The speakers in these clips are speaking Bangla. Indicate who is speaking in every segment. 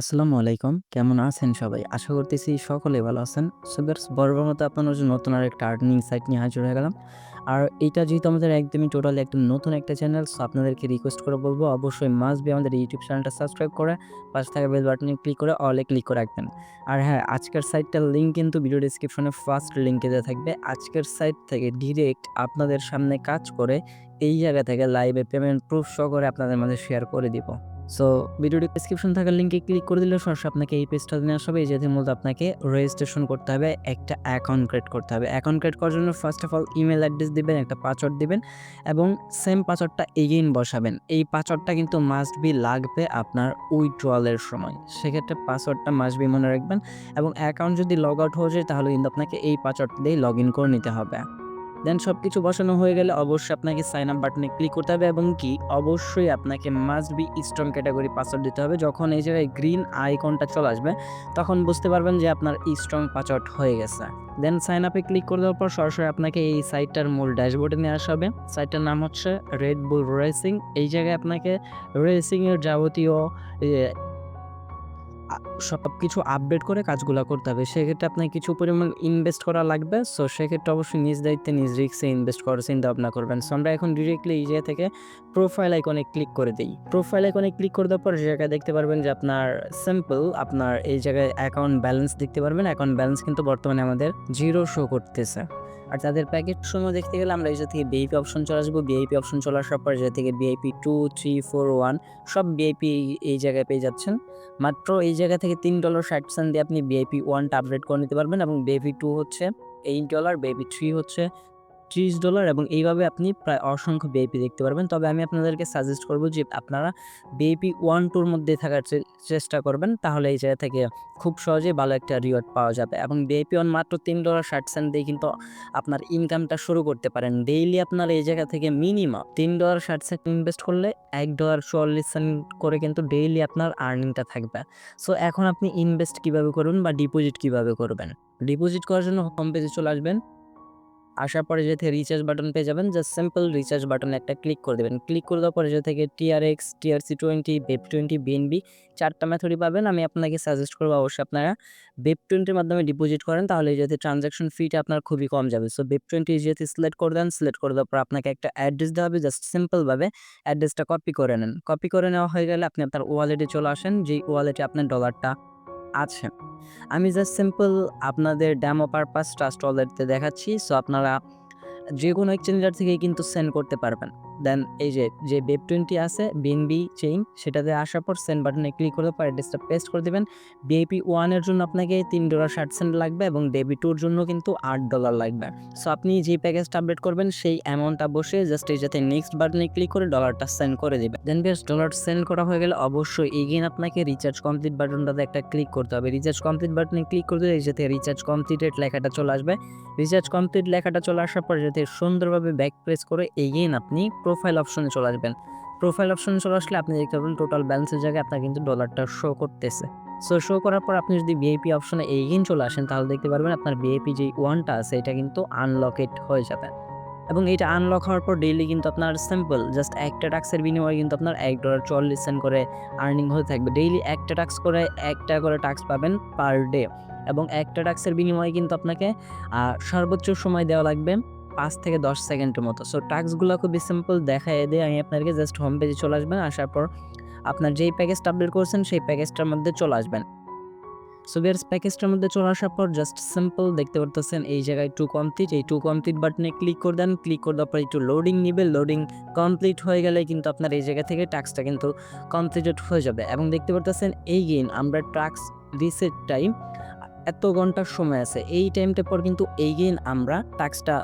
Speaker 1: আসসালামু আলাইকুম। কেমন আছেন সবাই? আশা করতেছি সকলেই ভালো আছেন। সো দ্যাটস বরাবর মতো আপনাদের জন্য নতুন আরেকটা আর্নিং সাইট নিয়ে হাজির হয়ে গেলাম। আর এইটা যেহেতু আমাদের একদমই টোটালি একদম নতুন একটা চ্যানেল, সো আপনাদেরকে রিকোয়েস্ট করে বলব অবশ্যই মাস্ট বি আমাদের ইউটিউব চ্যানেলটা সাবস্ক্রাইব করে পাশে থাকা বেল বাটনে ক্লিক করে অল এ ক্লিক করে রাখবেন। আর হ্যাঁ, আজকের সাইটটার লিঙ্ক কিন্তু ভিডিও ডেসক্রিপশনে ফার্স্ট লিঙ্কে দেওয়া থাকবে। আজকের সাইট থেকে ডিরেক্ট আপনাদের সামনে কাজ করে এই জায়গা থেকে লাইভে পেমেন্ট প্রুফ সহকারে আপনাদের মাঝে শেয়ার করে দিব। সো ভিডিওটি ডেসক্রিপশন থাকা লিঙ্কে ক্লিক করে দিলে সরাসরি আপনাকে এই পেজটা নিয়ে আসবে। এই যেটি মূলত আপনাকে রেজিস্ট্রেশন করতে হবে, একটা অ্যাকাউন্ট ক্রিয়েট করতে হবে। অ্যাকাউন্ট ক্রিয়েট করার জন্য first of all email address দিবেন, একটা পাসওয়ার্ড দিবেন এবং সেম পাসওয়ার্ডটা এগেইন বসাবেন। এই পাসওয়ার্ডটা কিন্তু মাস্ট বি লাগবে আপনার উইথড্রয়ালের সময়। সেক্ষেত্রে পাসওয়ার্ডটা মাস্ট বি মনে রাখবেন এবং অ্যাকাউন্ট যদি লগ আউট হয়ে যায় তাহলে কিন্তু আপনাকে এই পাসওয়ার্ড দিয়েই লগ ইন করে নিতে হবে। দেন সবকিছু বসানো হয়ে গেলে অবশ্যই আপনাকে সাইন আপ বাটনে ক্লিক করতে হবে এবং কি অবশ্যই আপনাকে must be strong category password দিতে হবে। যখন এই জায়গায় গ্রিন আইকনটা চলে আসবে তখন বুঝতে পারবেন যে আপনার স্ট্রং পাসওয়ার্ড হয়ে গেছে। দেন সাইন আপে ক্লিক করে দেওয়ার পর সরাসরি আপনাকে এই সাইটটার মূল ড্যাশবোর্ডে নিয়ে আসা হবে। সাইটটার নাম হচ্ছে রেড বুল রেসিং। এই জায়গায় আপনাকে রেসিংয়ের যাবতীয় আ সবকিছু আপডেট করে কাজগুলা করতে হবে। সেক্ষেত্রে আপনার কিছু পরিমাণ ইনভেস্ট করা লাগবে। সো সেক্ষেত্রে অবশ্যই নিজ দায়িত্বে নিজ রিস্কে ইনভেস্ট করার চিন্তা-ভাবনা করবেন। সো আমরা এখন ডিরেক্টলি এই জায়গা থেকে প্রোফাইল আইকনে ক্লিক করে দেই। প্রোফাইল আইকনে ক্লিক করে দেওয়ার পর যে জায়গায় দেখতে পারবেন যে আপনার সিম্পল আপনার এই জায়গায় অ্যাকাউন্ট ব্যালেন্স দেখতে পারবেন। অ্যাকাউন্ট ব্যালেন্স কিন্তু বর্তমানে আমাদের 0 শো করতেছে। আর তাদের প্যাকেজ সমূহ দেখতে গেলে আমরা এই জায়গা থেকে ভিআইপি অপশন চলে আসবো। ভিআইপি অপশন চলে আসার পর এই জায়গা থেকে ভিআইপি 2, 3, 4, 1 সব ভিআইপি এই জায়গায় পেয়ে যাচ্ছেন। মাত্র এই জায়গা থেকে $3.60 দিয়ে আপনি ভিআইপি 1 টা আপগ্রেড করে নিতে পারবেন এবং ভিআইপি 2 হচ্ছে $8, ভিআইপি 3 হচ্ছে $30 এবং এইভাবে আপনি প্রায় অসংখ্য ভিআইপি দেখতে পারবেন। তবে আমি আপনাদেরকে সাজেস্ট করব যে আপনারা ভিআইপি 1-2 র মধ্যে থাকার চেষ্টা করবেন। তাহলে এই জায়গা থেকে খুব সহজেই ভালো একটা রিওয়ার্ড পাওয়া যাবে এবং ভিআইপি 1 মাত্র $3.60 দিয়ে কিন্তু আপনার ইনকামটা শুরু করতে পারেন। ডেইলি আপনার এই জায়গা থেকে মিনিমাম $3.60 ইনভেস্ট করলে $1.44 করে কিন্তু ডেইলি আপনার আর্নিংটা থাকবে। সো এখন আপনি ইনভেস্ট কিভাবে করবেন বা ডিপোজিট কিভাবে করবেন? ডিপোজিট করার জন্য হোম পেজে চলে আসবেন। আসার পরে যে থেকে রিচার্জ বাটন পেয়ে যাবেন। জাস্ট সিম্পল রিচার্জ বাটনে একটা ক্লিক করে দেবেন। ক্লিক করে দেওয়ার পরে যে থেকে টিআরএক্স, টিআরসি20, বেপ20, বিএনবি ৪ টা মেথডই পাবেন। আমি আপনাকে সাজেস্ট করব অবশ্যই আপনারা বেপ20 এর মাধ্যমে ডিপোজিট করেন তাহলে এই যাতে ট্রান্সেকশন ফিটা আপনার খুবই কম যাবে। সো বেপ20 যেহেতু সিলেক্ট করে দেন, সিলেক্ট করে দেওয়ার পর আপনাকে একটা অ্যাড্রেস দেওয়া হবে। জাস্ট সিম্পল ভাবে অ্যাড্রেসটা কপি করে নেন। কপি করে নেওয়া হয়ে গেলে আপনি আপনার ওয়ালেটে চলে আসেন, যেই ওয়ালেটে আপনার ডলারটা আছে। আমি জাস্ট সিম্পল আপনাদের ডেমো পারপাস ট্রাস্ট ওয়ালেটে দেখাচ্ছি। সো আপনারা যেকোনো এক্সচেঞ্জার থেকেই কিন্তু সেন্ড করতে পারবেন। দেন এই যে বেপ20 আছে বিএনবি চেইন সেটাতে আসার পর সেন্ড বাটনে ক্লিক করে পর অ্যাড্রেসটা পেস্ট করে দিবেন। ভিআইপি 1 এর জন্য আপনাকে $3.60 লাগবে এবং ভিআইপি 2 এর জন্য কিন্তু $8 লাগবে। সো আপনি যে প্যাকেজটা আপডেট করবেন সেই অ্যামাউন্টটা বসে জাস্ট এই যাতে নেক্সট বাটনে ক্লিক করে ডলারটা সেন্ড করে দিবেন। দেন বেশ ডলার সেন্ড করা হয়ে গেলে অবশ্যই এগেইন আপনাকে রিচার্জ কমপ্লিট বাটনটাতে একটা ক্লিক করতে হবে। রিচার্জ কমপ্লিট বাটনে ক্লিক করে দিলে এই যাতে রিচার্জ কমপ্লিটেড লেখাটা চলে আসবে। রিচার্জ কমপ্লিট লেখাটা চলে আসার পর যাতে সুন্দরভাবে ব্যাক প্রেস করে এগেইন আপনি প্রোফাইল অপশনে চলে আসবেন। প্রোফাইল অপশনে চলে আসলে আপনি দেখতে পাবেন টোটাল ব্যালেন্সের জায়গায় আপনার কিন্তু ডলারটা শো করতেছে। সো শো করার পর আপনি যদি ভিআইপি অপশনে এগেইন চলে আসেন তাহলে দেখতে পারবেন আপনার ভিআইপি যে 1 টা আছে এটা কিন্তু আনলকেড হয়ে যাবে। এবং এইটা আনলক হওয়ার পর ডেইলি কিন্তু আপনার সিম্পল জাস্ট একটা টাস্কের বিনিময়ে কিন্তু আপনার $1.44 করে আর্নিং হতে থাকবে। ডেইলি একটা টাস্ক করে একটা করে টাস্ক পাবেন পার ডে এবং একটা টাস্কের বিনিময়ে কিন্তু আপনাকে সর্বোচ্চ সময় দেওয়া লাগবে ৫ থেকে ১০ সেকেন্ডের মতো। সো টাস্কগুলো খুবই সিম্পল দেখায় দিয়ে আমি আপনাদেরকে জাস্ট হোম পেজে চলে আসবেন। আসার পর আপনার যেই প্যাকেজটা আপডেট করেছেন সেই প্যাকেজটার মধ্যে চলে আসবেন। সো ভিউয়ার্স প্যাকেজটার মধ্যে চলে আসার পর জাস্ট সিম্পল দেখতে পারতেছেন এই জায়গায় টু কমপ্লিট এই টু কমপ্লিট বাটনে ক্লিক করে দেন। ক্লিক করে দেওয়ার পর একটু লোডিং নিবে। লোডিং কমপ্লিট হয়ে গেলে কিন্তু আপনার এই জায়গা থেকে টাস্কটা কিন্তু কমপ্লিটেড হয়ে যাবে এবং দেখতে পারতেছেন এইগেইন আমরা টাস্ক রিসেট টাইম এত ঘন্টার সময় আছে। এই টাইমটার পর কিন্তু এইগেইন আমরা টাস্কটা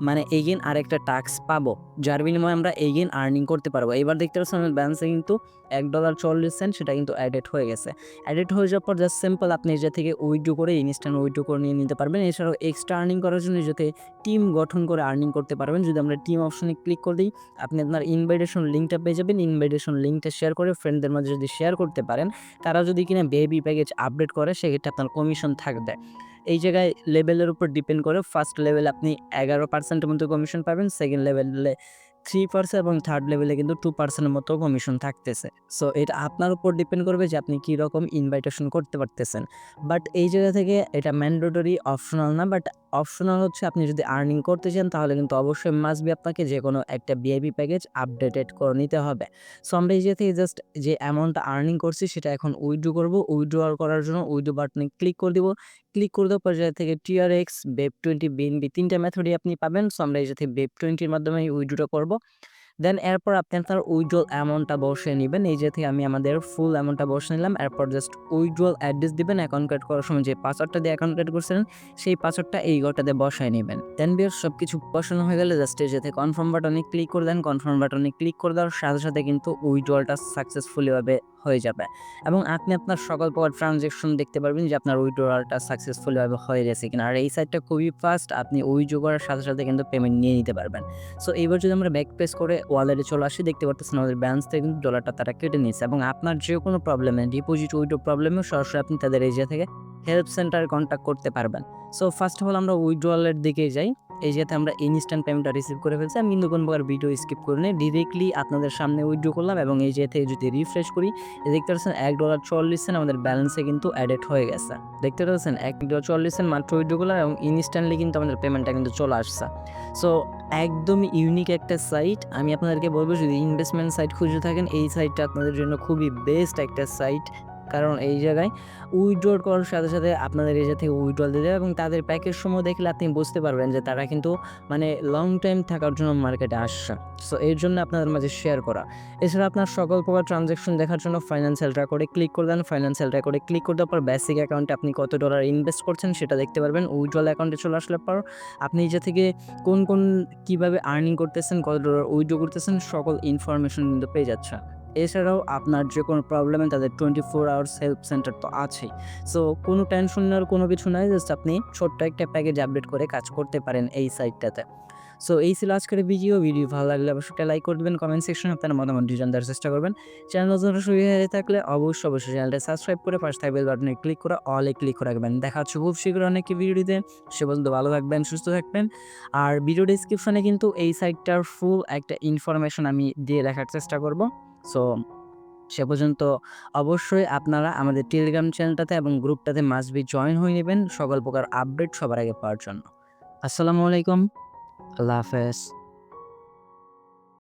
Speaker 1: মানে এইগেইন আরেকটা টাস্ক পাবো। যার বিনিময়ে আমরা এইগেইন আর্নিং করতে পারবো। এবার দেখতে পাচ্ছেন আমার ব্যালেন্সে কিন্তু $1.40 সেটা কিন্তু এডেড হয়ে গেছে। এডিট হয়ে যাওয়ার পর জাস্ট সিম্পল আপনি নিজে থেকে উইথড্র করে ইনস্ট্যান্ট উইথড্র করে নিয়ে নিতে পারবেন। এছাড়াও এক্সট্রা আর্নিং করার জন্য যাতে টিম গঠন করে আর্নিং করতে পারবেন। যদি আমরা টিম অপশনে ক্লিক করে দিই আপনি আপনার ইনভাইটেশন লিঙ্কটা পেয়ে যাবেন। ইনভাইটেশন লিঙ্কটা শেয়ার করে ফ্রেন্ডদের মাঝে যদি শেয়ার করতে পারেন তারা যদি কিনা বেবি প্যাকেজ আপডেট করে সেক্ষেত্রে আপনার কমিশন থাকবে। এই জায়গায় লেভেলের উপর ডিপেন্ড করে ফার্স্ট লেভেলে আপনি 11% এর মতো কমিশন পাবেন, সেকেন্ড লেভেলে 3% এবং থার্ড লেভেলে কিন্তু 2% মতো কমিশন থাকতেছে। সো এটা আপনার উপর ডিপেন্ড করবে যে আপনি কীরকম ইনভাইটেশন করতে পারতেছেন। বাট এই জায়গা থেকে এটা ম্যান্ডেটরি অপশনাল না, বাট অপশনাল হচ্ছে আপনি যদি আর্নিং করতে চান তাহলে কিন্তু অবশ্যই মাস্ট বি আপনাকে যে কোনো একটা ভিআইপি প্যাকেজ আপডেটেড করে নিতে হবে। সো আমরা এই জায়গা থেকে জাস্ট যে অ্যামাউন্টটা আর্নিং করছি সেটা এখন উইথড্র করব। উইথড্রয়াল করার জন্য উইথড্র বাটনে ক্লিক করে দিব। ক্লিক করে দেওয়ার পর জায়গা থেকে TRX, BEP20, BNB ৩টা মেথডই আপনি পাবেন। সো আমরা এই জায়গা থেকে BEP20 এর মাধ্যমে উইথড্রটা করব। দেন এরপর আপনি আপনার উইথড্রল অ্যামাউন্টটা বসিয়ে নিবেন। এই যে থেকে আমি আমাদের ফুল অ্যামাউন্টটা বসিয়ে নিলাম। এরপর জাস্ট উইথড্রল অ্যাড্রেস দিবেন। অ্যাকাউন্ট ক্রিয়েট করার সময় যে পাসওয়ার্ডটা দিয়ে অ্যাকাউন্ট ক্রিয়েট করছিলেন সেই পাসওয়ার্ডটা এই ঘরটাতে বসায় নিবেন। দেন ভিউয়ার্স সবকিছু বসানো হয়ে গেলে জাস্ট এই যে থেকে কনফার্ম বাটনে ক্লিক করে দেন। কনফার্ম বাটনে ক্লিক করে দেওয়ার সাথে সাথে কিন্তু উইথড্রলটা সাকসেসফুলি ভাবে হয়ে যাবে এবং আপনি আপনার সকল প্রকার ট্রানজ্যাকশন দেখতে পারবেন যে আপনার উইথড্রলটা সাকসেসফুলি ভাবে হয়ে গেছে কিনা। আর এই সাইটটা খুবই ফাস্ট, আপনি উইথড্র করার সাথে সাথে কিন্তু পেমেন্ট নিয়ে নিতে পারবেন। সো এইবার যদি আমরা ব্যাক প্রেস করে ওয়ালেটে চলে আসি, দেখতে পারতেছেন আমাদের ব্যালেন্স থেকে কিন্তু ডলারটা তারা কেটে নিয়েছে এবং আপনার যে কোনো প্রবলেমে ডিপোজিট উইথড্র প্রবলেমে সরাসরি আপনি তাদের এই জায়গা থেকে হেল্প সেন্টারে কন্ট্যাক্ট করতে পারবেন। সো ফার্স্ট অফ অল আমরা উইথড্রয়ালের দিকে যাই। এই জায়গাতে আমরা ইনস্ট্যান্ট পেমেন্টটা রিসিভ করে ফেলছি। আমি কিন্তু কোনো প্রকার ভিডিও স্কিপ করে নিই, ডিরেক্টলি আপনাদের সামনে উইথড্র করলাম এবং এই জায়গা থেকে যদি রিফ্রেশ করি দেখতে পাচ্ছেন $1.40 আমাদের ব্যালেন্সে কিন্তু অ্যাডেড হয়ে গেছে। দেখতে পাচ্ছেন $1.40 মাত্র উইথড্র করলাম এবং ইনস্ট্যান্টলি কিন্তু আমাদের পেমেন্টটা কিন্তু চলে আসছে। সো একদমই ইউনিক একটা সাইট। আমি আপনাদেরকে বলবো যদি ইনভেস্টমেন্ট সাইট খুঁজে থাকেন এই সাইটটা আপনাদের জন্য খুবই বেস্ট একটা সাইট। কারণ এই জায়গায় উইথড্র করার সাথে সাথে আপনাদের এই জায়গা থেকে উইথড্রল দিয়ে দেবে এবং তাদের প্যাকেজ সমূহ দেখলে আপনি বুঝতে পারবেন যে তারা কিন্তু মানে লং টাইম থাকার জন্য মার্কেটে আসছে। সো এর জন্য আপনাদের মাঝে শেয়ার করা। এছাড়া আপনার সকল প্রকার ট্রানজ্যাকশন দেখার জন্য ফাইন্যান্সিয়াল রেকর্ডে ক্লিক করে দেন। ফাইন্যান্সিয়াল রেকর্ডে ক্লিক করে দেওয়ার পর বেসিক অ্যাকাউন্টে আপনি কত ডলার ইনভেস্ট করছেন সেটা দেখতে পারবেন। উইথড্রল অ্যাকাউন্টে চলে আসলে পর আপনি এই জায়গা থেকে কোন কীভাবে আর্নিং করতেছেন, কত ডলার উইথড্র করতেছেন সকল ইনফরমেশন কিন্তু পেয়ে যাচ্ছেন। এছাড়াও আপনার যে কোনো প্রবলেমে তাদের 24 আওয়ার্স হেল্প সেন্টার তো আছেই। সো কোনো টেনশন নেওয়ার কোনো কিছু নাই, জাস্ট আপনি ছোট্ট একটা প্যাকেজ আপডেট করে কাজ করতে পারেন এই সাইটটাতে। সো এই ছিল আজকের ভিডিও ভালো লাগলে অবশ্যই লাইক করে দেবেন, কমেন্ট সেকশনে আপনার মতামত জানার চেষ্টা করবেন। চ্যানেল নতুন হয়ে থাকলে অবশ্যই চ্যানেলটা সাবস্ক্রাইব করে পাশে থাকা বেল বাটনে ক্লিক করে অলে ক্লিক করে রাখবেন। দেখা হচ্ছে খুব শীঘ্রই অনেক ভিডিওতে। সে পর্যন্ত ভালো থাকবেন, সুস্থ থাকবেন। আর ভিডিও ডেসক্রিপশনে কিন্তু এই সাইটটার ফুল একটা ইনফরমেশন আমি দিয়ে রাখার চেষ্টা করব। সো সে পর্যন্ত অবশ্যই আপনারা আমাদের টেলিগ্রাম চ্যানেলটাতে এবং গ্রুপটাতে মাস্ট বি জয়েন হয়ে নেবেন সকল প্রকার আপডেট সবার আগে পাওয়ার জন্য। আসসালামু আলাইকুম, আল্লাহ হাফেজ।